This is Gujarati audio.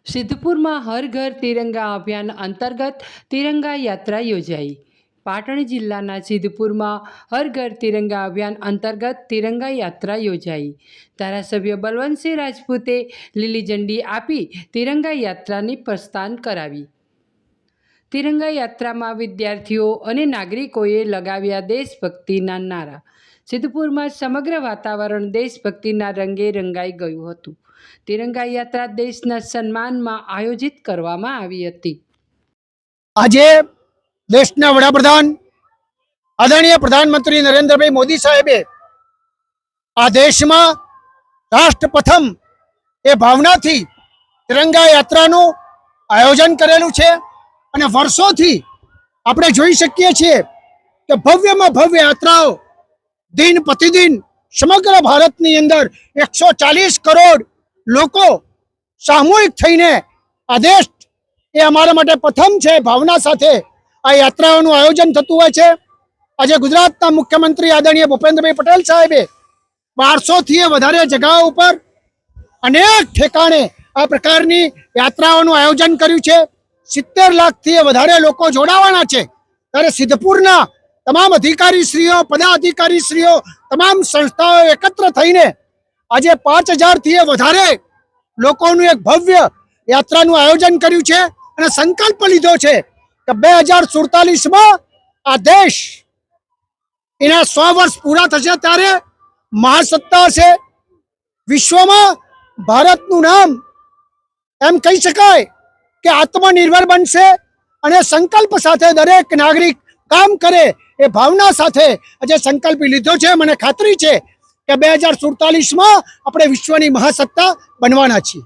સિદ્ધપુર में हर घर तिरंगा अभियान अंतर्गत तिरंगा यात्रा योजाई। पाटण जिल्लाना सिद्धपुर में हर घर तिरंगा अभियान अंतर्गत तिरंगा यात्रा योजाई। धारासभ्य बलवंतसिंह राजपूते लीली झंडी आपी तिरंगा यात्रानी प्रस्थान करावी। तिरंगा यात्रा में विद्यार्थीओ अने नागरिकोए लगाव्या देशभक्तिना नारा। सिद्धपुर में समग्र वातावरण देशभक्तिना रंगे रंगाई गयुं हतुं। तिरंगा यात्रा देशना सन्मान में आयोजित करवामां आवी हती। આજે દેશના વડાપ્રધાન આદરણીય પ્રધાનમંત્રી નરેન્દ્રભાઈ મોદી સાહેબે આ દેશમાં રાષ્ટ્ર પ્રથમ એ ભાવનાથી તિરંગા યાત્રાનું આયોજન કરેલું છે અને વર્ષોથી આપણે જોઈ શકીએ છીએ કે ભવ્યમાં ભવ્ય યાત્રાઓ દિન પ્રતિદિન સમગ્ર ભારતની અંદર 140 કરોડ લોકો સામૂહિક થઈને આ દેશ એ અમારા માટે પ્રથમ છે ભાવના સાથે આ યાત્રાઓનું આયોજન થતું હોય છે। આજે ગુજરાતના મુખ્યમંત્રી આદરણીય ભૂપેન્દ્રભાઈ પટેલ સાહેબે 1200થી વધારે જગ્યાઓ ઉપર અનેક ઠેકાણે આ પ્રકારની યાત્રાઓનું આયોજન કર્યું છે। 70 લાખથી વધારે લોકો જોડાવાના છે। ત્યારે સિદ્ધપુરના તમામ અધિકારીશ્રીઓ પદાધિકારીશ્રીઓ તમામ સંસ્થાઓ એકત્ર થઈને આજે 5000થી વધારે લોકોનું એક ભવ્ય યાત્રાનું આયોજન કર્યું છે અને સંકલ્પ લીધો છે કે 2047માં આ દેશ એના 100 વર્ષ પૂરા થશે ત્યારે મહાસત્તા હશે। વિશ્વમાં ભારતનું નામ એમ કહી શકાય કે આત્મનિર્ભર બનશે અને સંકલ્પ સાથે દરેક નાગરિક કામ કરે એ ભાવના સાથે આજે સંકલ્પ લીધો છે। મને ખાતરી છે કે 2047માં આપણે વિશ્વની મહાસત્તા બનવાના છીએ।